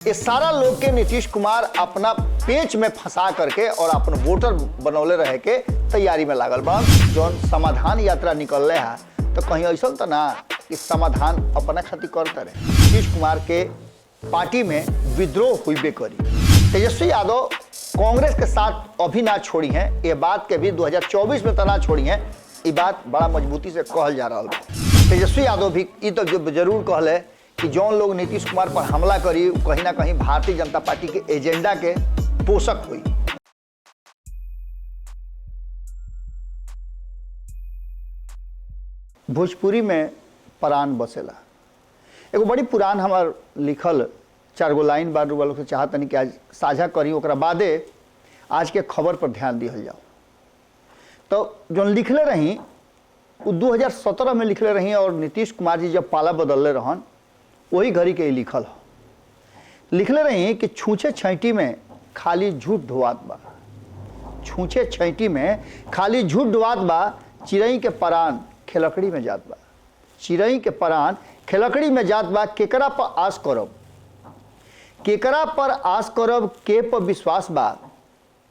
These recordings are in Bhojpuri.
ये सारा लोग के नीतीश कुमार अपना पेच में फंसा करके और अपन वोटर बनौले रहे के तैयारी में लागल बा। जौन समाधान यात्रा निकल रहे है तो कहीं ऐसा तो ना कि समाधान अपना खातिर करते रहे। नीतीश कुमार के पार्टी में विद्रोह हुई करी। तेजस्वी यादव कांग्रेस के साथ अभी ना छोड़ी हैं, ये बात के भी 2024 में तो ना छोड़ी हैं। ये बात बड़ा मजबूती से कहल जा रहा है। तेजस्वी यादव भी ये तो जरूर कहले कि जौन लोग नीतीश कुमार पर हमला करी कहीं ना कहीं भारतीय जनता पार्टी के एजेंडा के पोषक हुई। भोजपुरी में परान बसेला एगो बड़ी पुरान हमार लिखल 4 गो लाइन बार वालों से चाहतनी कि आज साझा करी, ओकरा बादे आज के खबर पर ध्यान दिहल जाओ। तो जो लिखले रही वो 2017 में लिखले रही और नीतीश कुमार जी जब पाला बदलले रहन वही घड़ी के लिखल हो। लिखले रही कि छूछे छैटी में खाली झूठ ढोआत बा, छूछे छैटी में खाली झूठ ढोआत बा, चिड़ई के परान खेलकड़ी में जात बा, चिड़ई के परान खेलकड़ी में जात बा। केकरा पर आस करब, केकरा पर आस करब, के पर विश्वास बा,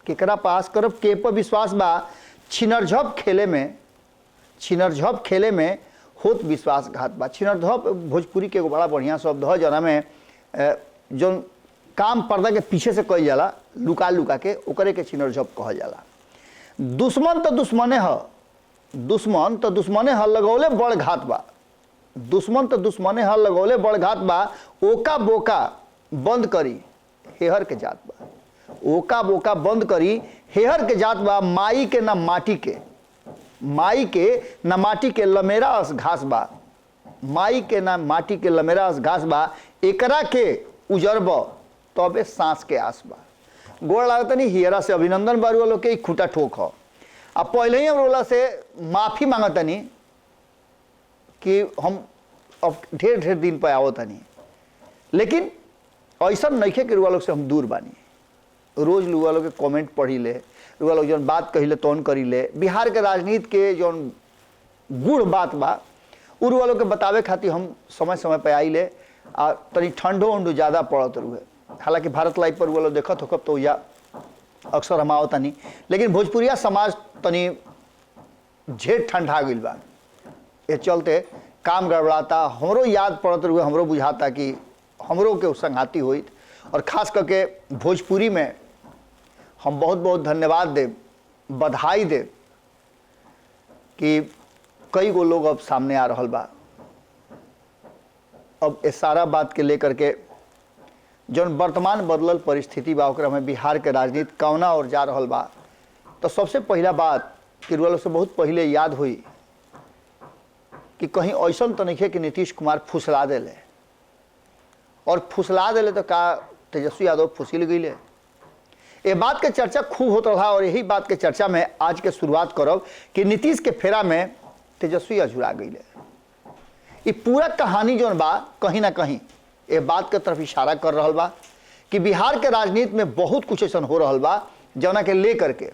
केकरा पर आस करब, के पर विश्वास बा। छिनरझप खेले में, छिनरझप खेले में होत विश्वासघात बा। छिनरझप भोजपुरी के एगो बड़ा बढ़िया शब्द है जना में जो काम पर्दा के पीछे से कही जाला, लुका लुका के, ओकरे के छिनरझप कहल जाला। दुश्मन तो दुश्मने ह, दुश्मन तो दुश्मने ह, लगौले बड़ घात बा, दुश्मन तो दुश्मने ह, लगौले बड़ घात बा। ओका बोका बंद करी हेहर के जात बा, ओका बोका बंद करी हेहर के जात बा। माई के ना माटी के, माई के ना माटी के लमेरा अस घास बा, माई के ना माटी के लमेरा अस घास बा। एकरा के उजरब तबे सांस के आस बा। गोड़ लागतनी हियरा से अभिनंदन बारू वालों के खूटा ठोक हो। अब पहले ही हम रोला से माफी मांगतनी कि हम अब ढेर ढेर दिन पर आवतनी, लेकिन ऐसा नइखे कि रुआ लोग से हम दूर बानी। रोज रुआ लोग के कमेंट पढ़ी ले, रुआ लोग जौन बात कही ले तौन करी ले। बिहार के राजनीति के जौन गुड़ बात बा उ रुआ लोग के बतावे खातिर हम समय समय पे आई ले। आ तनी ठंडो उंडो ज़्यादा पड़त रुए, हालांकि भारत लाइव पर रुआ लोग देखत होकब तो या अक्सर हम आवतनी, लेकिन भोजपुरिया समाज तनी झेर ठंडा गइल बा। ये चलते काम गड़बड़ाता, हमरो याद पड़त रुए, हमरो बुझाता कि हमरो के संघाती होई। और खास करके भोजपुरी में हम बहुत बहुत धन्यवाद देव, बधाई देव कि कई गो लोग अब सामने आ रहा बा। अब इस सारा बात के लेकर के जौन वर्तमान बदलल परिस्थिति बा ओकरा में बिहार के राजनीति कौना और जा रहा बा। तो सबसे पहला बात कि रुआ लोग से बहुत पहले याद हुई कि कहीं ऐसा तो नहीं है कि नीतीश कुमार फुसला देले, और फुसला देले तो का तेजस्वी यादव फुसिल गईले। ये बात के चर्चा खूब होता रहा और यही बात के चर्चा में आज के शुरुआत करब कि नीतीश के फेरा में तेजस्वी अझुरा गईले। ये पूरा कहानी जो बा कहीं ना कहीं ये बात के तरफ इशारा कर रहा बा कि बिहार के राजनीति में बहुत कुछ ऐसा हो रहा बा जौना के लेकर के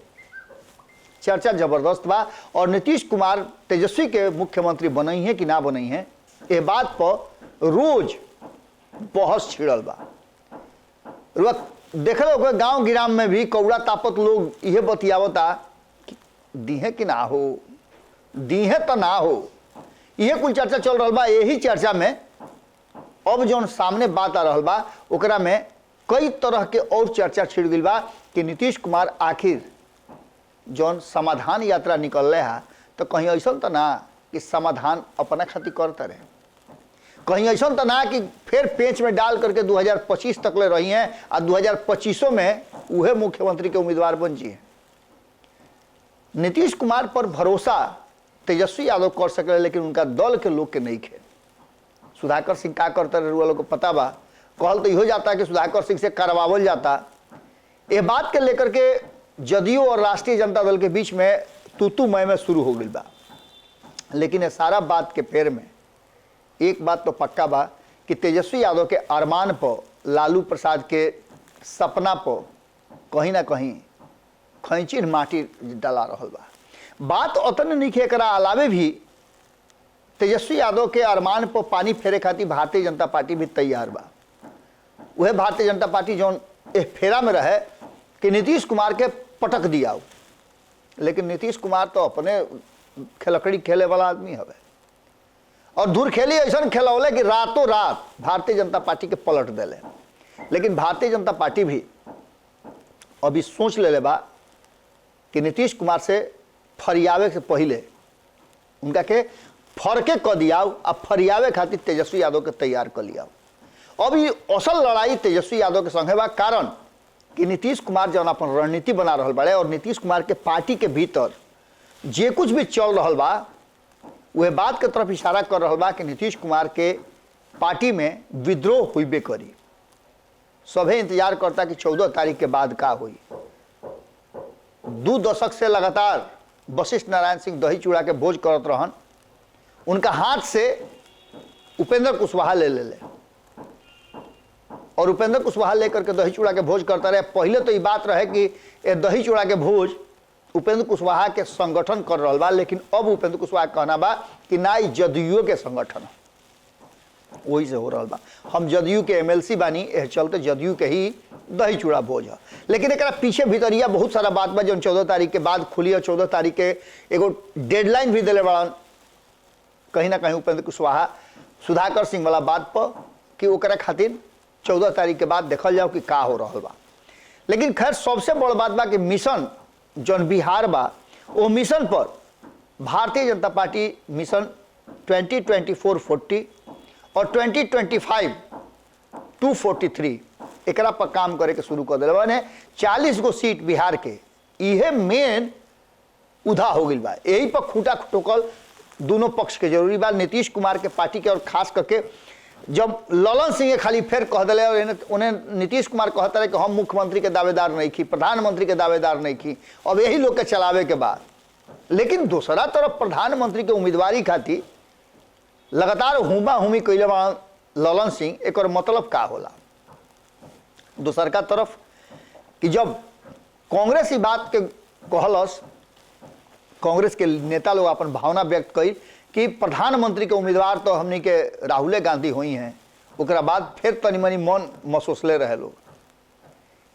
चर्चा जबरदस्त बा। और नीतीश कुमार तेजस्वी के मुख्यमंत्री बनई है कि ना बनई है, ये बात पर रोज बहस छिड़ल बा। देख लो गांव गिराम में भी कौड़ा तापत लोग यह बतियावता कि दीहे कि ना हो, दीहे तो ना हो, यह कुल चर्चा चल रहा बा। यही चर्चा में अब जो सामने बात आ रहा बा ओकरा में कई तरह के और चर्चा छिड़ गई बा कि नीतीश कुमार आखिर जौन समाधान यात्रा निकल रहे है तो कहीं ऐसा तो ना कि समाधान अपना खातिर करते रहे, कहीं ऐसा तो ना कि फिर पेच में डाल करके 2025 तक ले रही हैं और 2025 में वह मुख्यमंत्री के उम्मीदवार बन जी। नीतीश कुमार पर भरोसा तेजस्वी यादव कर सके, लेकिन उनका दल के लोग के नहीं खे। सुधाकर सिंह का करते रहे लोग को पता बा, कहल तो हो जाता है कि सुधाकर सिंह से करवावल जाता। ये बात के लेकर के जदयू और राष्ट्रीय जनता दल के बीच में तू मैं में शुरू हो गई बा। लेकिन ये सारा बात के फेर में एक बात तो पक्का बा कि तेजस्वी यादव के अरमान पर, लालू प्रसाद के सपना पर कहीं ना कहीं खैंची माटी डाला रहा बा। बात उतने नहीं के अलावे भी तेजस्वी यादव के अरमान पर पानी फेरे खातिर भारतीय जनता पार्टी भी तैयार बा। वह भारतीय जनता पार्टी जौन एक फेरा में रहे कि नीतीश कुमार के पटक दिया, लेकिन नीतीश कुमार तो अपने खेलकड़ी खेले वाला आदमी है और धुरखेली ऐसा खेलौले कि रातों रात भारतीय जनता पार्टी के पलट दिले। लेकिन भारतीय जनता पार्टी भी अभी सोच ले बा कि नीतीश कुमार से फरियावे से पहले उनका के फरके क दियाओ आ फरियावे खातिर तेजस्वी यादव के तैयार कर लिया। अब ये असल लड़ाई तेजस्वी यादव के संगे बा, कारण कि नीतीश कुमार जौन अपन रणनीति बना रहा बड़े और नीतीश कुमार के पार्टी के भीतर जे कुछ भी चल रहा बा वह बात के तरफ इशारा कर रहा बा कि नीतीश कुमार के पार्टी में विद्रोह हुईबे करी। सभे इंतजार करता कि 14 तारीख के बाद का हुई। 2 दशक से लगातार वशिष्ठ नारायण सिंह दही चूड़ा के भोज करत रहन, उनका हाथ से उपेंद्र कुशवाहा ले और उपेंद्र कुशवाहा लेकर के दही चूड़ा के भोज करता रहे। पहले तो ये बात रहे कि ये दही चूड़ा के भोज उपेंद्र कुशवाहा के संगठन कर रहा बा, लेकिन अब उपेंद्र कुशवाहा कहना बा कि ना ही जदयू के संगठन वही से हो रहा बा। हम जदयू के एमएलसी बानी, एह चलते जदयू के ही दही चूड़ा भोज है। लेकिन एक पीछे भीतरिया बहुत सारा बात बा जो 14 तारीख के बाद खुली और 14 तारीख के एगो डेडलाइन भी दिले बड़ा कहीं ना कहीं उपेंद्र कुशवाहा सुधाकर सिंह वाला बात पर कि ओकरा खातिर 14 तारीख के बाद देखल जाओ कि का हो रहा बा। लेकिन खैर सबसे बड़ बात बा कि मिशन जौन बिहार बा वो मिशन पर भारतीय जनता पार्टी मिशन 2024-40 और 2025 243 एकरा पर काम करे के शुरू कर दिले बने। 40 गो सीट बिहार के इहे मेन उधा हो गई बा। यही पर खूंटा ठोकल दोनों पक्ष के जरूरी बा, नीतीश कुमार के पार्टी के और खास करके जब ललन सिंह खाली फिर कह दिले और उन्हें नीतीश कुमार कहता रहे कि हम मुख्यमंत्री के दावेदार नहीं की, प्रधानमंत्री के दावेदार नहीं की, अब यही लोग के चलावे के बाद। लेकिन दूसरा तरफ प्रधानमंत्री के उम्मीदवारी खातिर लगातार हुमा हुमी कैले बा ललन सिंह, एक और मतलब का होला। दूसर का तरफ कि जब कांग्रेस इस बात के कहलस, कांग्रेस के नेता लोग अपन भावना व्यक्त कई कि प्रधानमंत्री के उम्मीदवार तो हमनी के राहुल गांधी हुई हैं, उसके बाद फिर तनी मनी मन महसूसले रहे लोग।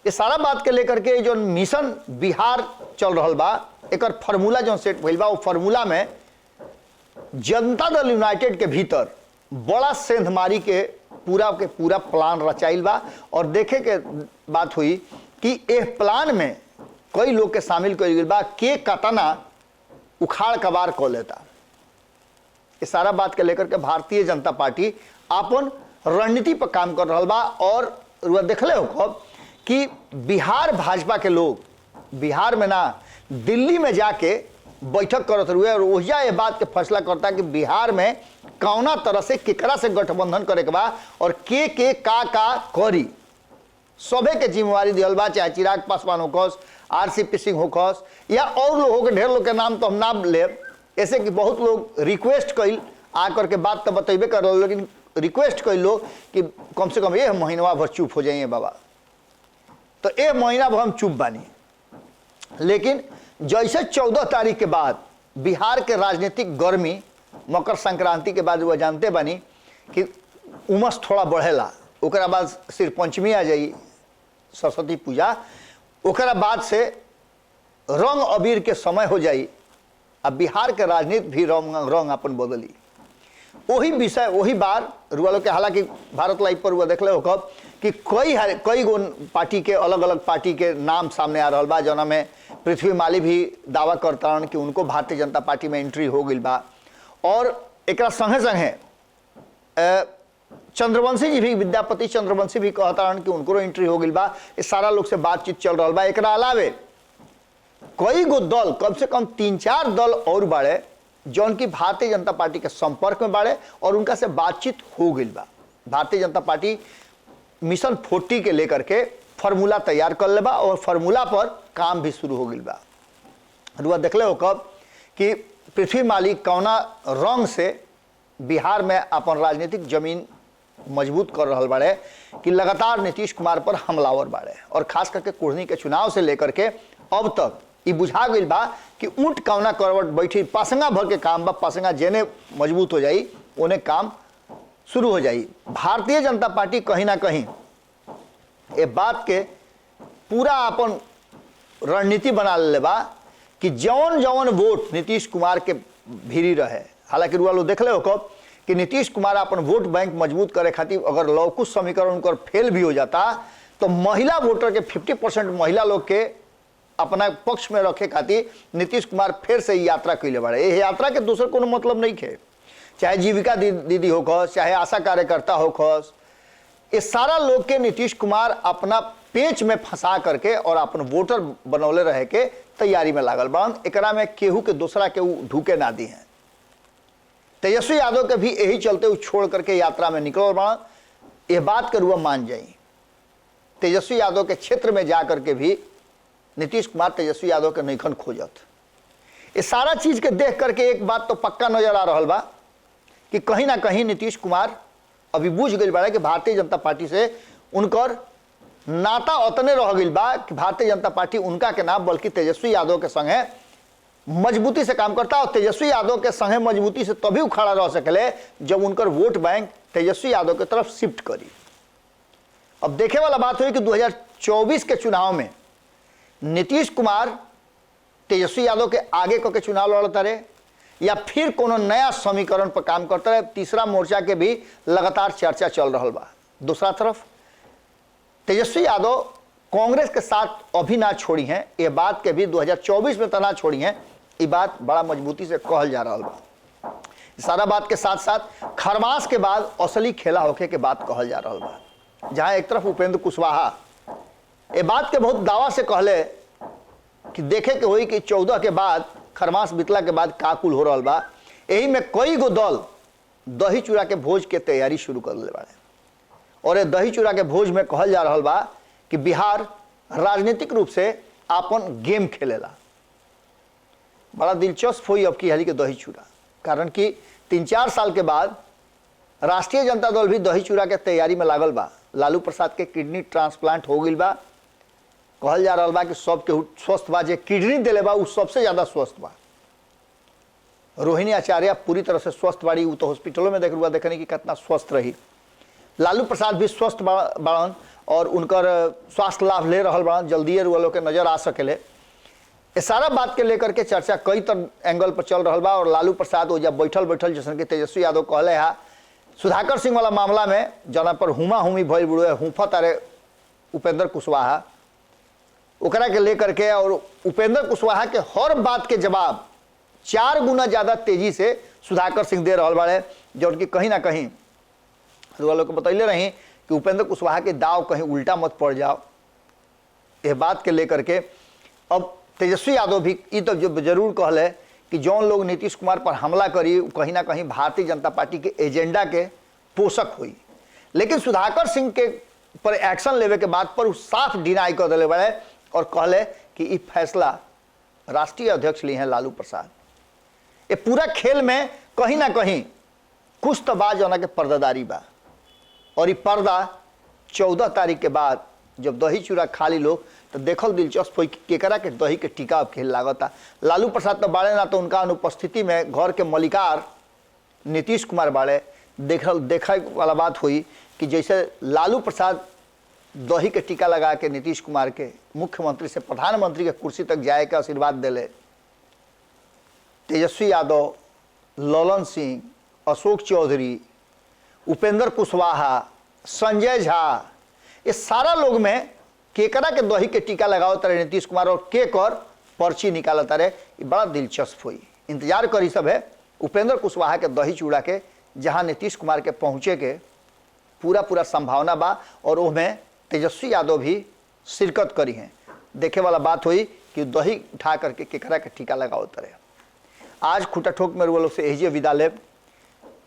ये सारा बात के लेकर के जो मिशन बिहार चल रहा बा एक फार्मूला जो सेट भइल बा, वो फार्मूला में जनता दल यूनाइटेड के भीतर बड़ा सेंधमारी के पूरा प्लान रचाइल बा। और देखे के बात हुई कि एक प्लान में कई लोग के शामिल कर गई बा, के कतना उखाड़ कबार कर लेता। इस सारा बात के लेकर के भारतीय जनता पार्टी अपन रणनीति पर काम कर रहा बा। और वह देखले हो कब कि बिहार भाजपा के लोग बिहार में ना दिल्ली में जाके बैठक करत हुए और वहिया ये बात के फैसला करता कि बिहार में कौना तरह से केकरा से गठबंधन करे के बा और के का करी। सभे के जिम्मेवारी दियल बा, चाहे चिराग पासवान होकस, आरसीपी सिंह होकस या और लोग हो, ढेर लोग के नाम तो हम नाम लेब, ऐसे कि बहुत लोग रिक्वेस्ट कैल आकर के बात तो बतेबे कर रहे, लेकिन रिक्वेस्ट कैल लो कि कम से कम ये महीनवा भर चुप हो जाइए बाबा। तो ये महीना भर हम चुप बानी। लेकिन जैसे 14 तारीख के बाद बिहार के राजनीतिक गर्मी, मकर संक्रांति के बाद वह जानते बानी कि उमस थोड़ा बढ़ेला, ओकरा बाद सिर्फ पंचमी आ जाई, सरस्वती पूजा, ओकरा बाद से रंग अबीर के समय हो जाई। अब बिहार के राजनीति भी रंग अपन बदली। वही विषय वही बार रुआ लोग के, हालांकि भारत लाइव पर हुआ देखले हो कब कि कई गो पार्टी के अलग अलग पार्टी के नाम सामने आ रहा बा, जना में पृथ्वी माली भी दावा करता कि उनको भारतीय जनता पार्टी में एंट्री हो गई बा। और एक संगे संगे चंद्रवंशी जी भी, विद्यापति चंद्रवंशी भी कहता कि उनको एंट्री हो गई बा। इस सारा लोग से बातचीत चल रहा बा। एक अलावे कई गो दल, कम से कम 3-4 दल और बाड़े जौन की भारतीय जनता पार्टी के संपर्क में बाड़े और उनका से बातचीत हो गई बा। भारतीय जनता पार्टी मिशन 40 के लेकर के फार्मूला तैयार कर ले बा और फार्मूला पर काम भी शुरू हो गई बा। रुआ देखले हो कब कि पृथ्वी माली कौना रंग से बिहार में अपन राजनीतिक जमीन मजबूत कर रहा बाड़े कि लगातार नीतीश कुमार पर हमलावर बाड़े। और खास करके कुढ़नी के चुनाव से लेकर के अब तक ये बुझा गई बा कि ऊंट कौना करवट बैठी, पासंगा भर के काम बा, पासंगा जेने मजबूत हो जाई उन्हें काम शुरू हो जाई। भारतीय जनता पार्टी कहीं ना कहीं ये बात के पूरा अपन रणनीति बना ले बा कि जौन जौन वोट नीतीश कुमार के भीरी रहे। हालांकि रुआ लोग देख ले हो कि नीतीश कुमार अपन वोट बैंक मजबूत करे खातिर अगर लौकुश समीकरण उनकर फेल भी हो जाता तो महिला वोटर के 50% महिला लोग के अपना पक्ष में रखे खातिर नीतीश कुमार फिर से यात्रा कैले बाड़े। ये यात्रा के दूसर कोनो मतलब नहीं है, चाहे जीविका दीदी होखस, चाहे आशा कार्यकर्ता होखस, ये सारा लोग के नीतीश कुमार अपना पेच में फंसा करके और अपन वोटर बनौले रहे के तैयारी में लागल बड़न। एकरा में केहू के दूसरा के ढूके ना दी हैं। तेजस्वी यादव के भी यही चलते वो छोड़ करके यात्रा में निकल बड़न। ये बात के रुआ मान जाई, तेजस्वी यादव के क्षेत्र में जा करके भी नीतीश कुमार तेजस्वी यादव के नईखन खोजत। ये सारा चीज के देख करके एक बात तो पक्का नजर आ रहा बा कि कहीं ना कहीं नीतीश कुमार अभी बुझ गई बा कि भारतीय जनता पार्टी से उनकर नाता उतने रह गई बा कि भारतीय जनता पार्टी उनका के नाम बल्कि तेजस्वी यादव के संगे मजबूती से काम करता। और तेजस्वी यादव के संगे मजबूती से तभी खड़ा रह सकले जब उनकर वोट बैंक तेजस्वी यादव की तरफ शिफ्ट करी। अब देखे वाला बात हुई कि 2024 के चुनाव में नीतीश कुमार तेजस्वी यादव के आगे करके चुनाव लड़ता रहे या फिर कोनो नया समीकरण पर काम करता रहे। तीसरा मोर्चा के भी लगातार चर्चा चल रहा बा। दूसरा तरफ तेजस्वी यादव कांग्रेस के साथ अभी ना छोड़ी हैं, ये बात के भी 2024 में तना छोड़ी हैं, ये बात बड़ा मजबूती से कहल जा रहा बा। सारा बात के साथ साथ खरमास के बाद असली खेला होके के बात कहल जा रहा बा, जहां एक तरफ उपेंद्र कुशवाहा ये बात के बहुत दावा से कहले कि देखे के हुई कि 14 के बाद खरमास बितला के बाद का कुल हो रहा बा। यही में कई गो दल दही चूड़ा के भोज के तैयारी शुरू कर ले बाड़े और ये दही चूड़ा के भोज में कहल जा रहा बा कि बिहार राजनीतिक रूप से आपन गेम खेलेला। बड़ा दिलचस्प हुई अब की हाली के दही चूड़ा, कारण कि 3-4 साल के बाद राष्ट्रीय जनता दल भी दही चूड़ा के तैयारी में लागल बा। लालू प्रसाद के किडनी ट्रांसप्लांट हो गई बा, कहल जा रहा बा कि सब के स्वस्थ बा, जे किडनी दिले बा उ सबसे ज्यादा स्वस्थ बा। रोहिणी आचार्य पूरी तरह से स्वस्थ बाड़ी, उ तो हॉस्पिटलों में देख रुआ देखने की कितना स्वस्थ रही। लालू प्रसाद भी स्वस्थ बाड़न और उनकर स्वास्थ्य लाभ ले रहा बड़न, जल्दी रुआ लोग के नजर आ सकेले। ये सारा बात के लेकर के चर्चा कई तरह एंगल पर चल रहा बा। और लालू प्रसाद वो जब बैठल जैसे कि तेजस्वी यादव कहले हा सुधाकर सिंह वाला मामला में जना पर हुमा हुमी भइल बुढ़े हुफा तारे उपेंद्र कुशवाहा, ओकरा के लेकर के और उपेंद्र कुशवाहा के हर बात के जवाब 4 गुना ज्यादा तेजी से सुधाकर सिंह दे रहा बाड़े, जो कि कहीं ना कहीं लोग को बतैले रही कि उपेंद्र कुशवाहा के दाव कहीं उल्टा मत पड़ जाओ। यह बात के लेकर के अब तेजस्वी यादव भी ये तो जरूर कहले कि जौन लोग नीतीश कुमार पर हमला करी कहीं ना कहीं भारतीय जनता पार्टी के एजेंडा के पोषक हुई। लेकिन सुधाकर सिंह के पर एक्शन लेवे के बाद पर साफ डिनाई कर दिले बड़े और कहले कि ये फैसला राष्ट्रीय अध्यक्ष लिए हैं लालू प्रसाद। ये पूरा खेल में कहीं ना कहीं कुछ तो बात जना के पर्दादारी बा और ये पर्दा 14 तारीख के बाद जब दही चूड़ा खाली लोग तो देखल दिलचस्प हुई कि केकरा के दही के टीका अब खेल लागता। लालू प्रसाद तो बाड़े ना तो उनका अनुपस्थिति में घर के मलिकार नीतीश कुमार बाड़े। देखा वाला बात हुई कि जैसे लालू प्रसाद दही के टीका लगा के नीतीश कुमार के मुख्यमंत्री से प्रधानमंत्री के कुर्सी तक जाए के आशीर्वाद दिले, तेजस्वी यादव, ललन सिंह, अशोक चौधरी, उपेंद्र कुशवाहा, संजय झा, ये सारा लोग में केकरा के दही के टीका लगाओ तारे नीतीश कुमार और के कर पर्ची निकाला तारे। ये बड़ा दिलचस्प हुई। इंतजार करी सब है उपेंद्र कुशवाहा के दही चूड़ा के, जहां नीतीश कुमार के पहुंचे के पूरा संभावना बा और उसमें तेजस्वी यादव भी शिरकत करी हैं। देखे वाला बात हुई कि दही उठा करके केकरा के टीका लगाओ तारे। आज खुटा ठोक में लोग से एजे विदा लेब,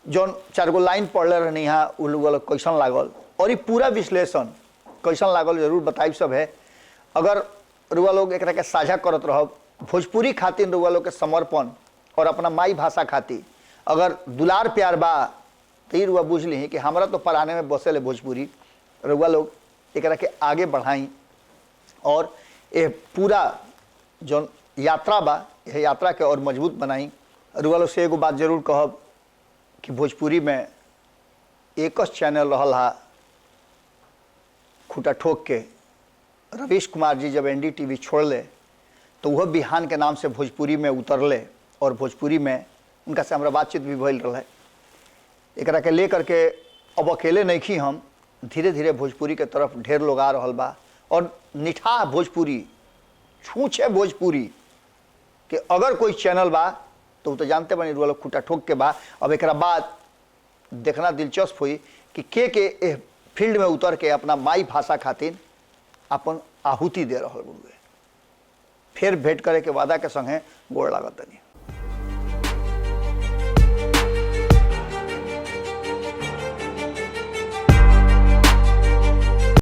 जौन 4 गो लाइन पढ़ले रहनी है उ लोग कैसन लागल और ये पूरा विश्लेषण कैसन लागल जरूर बताइब सब है। अगर रुआ लोग एक के साझा करत रह भोजपुरी खातिर रुआ लोग के समर्पण और अपना माई भाषा खातिर अगर दुलार प्यार बा तो ये रुआ बुझ ली कि हमारा तो पराने में बसेले भोजपुरी। रुआ लोग एक के आगे बढ़ाई और ये पूरा जो यात्रा बा यह यात्रा के और मजबूत बनाई। रुआ लोग से एगो बात जरूर कहब कि भोजपुरी में एक चैनल रहा खूटा ठोक के रवीश कुमार जी जब NDTV छोड़ले तो वह बिहान के नाम से भोजपुरी में उतरले और भोजपुरी में उनका से हमारा बातचीत भी भइल रहा। एकरा के लेकर के अब अकेले नहीं खी हम, धीरे धीरे भोजपुरी के तरफ ढेर लोग आ रहा बा और निठा भोजपुरी, छूछे भोजपुरी कि अगर कोई चैनल बा तो जानते बनी रुआ लोग खूटा ठोक के बा। अब एक बाद देखना दिलचस्प हुई कि के फील्ड में उतर के अपना माई भाषा खातिर अपन आहुति दे रहा। फिर भेंट करे के वादा के संगे गोड़ लागत नहीं।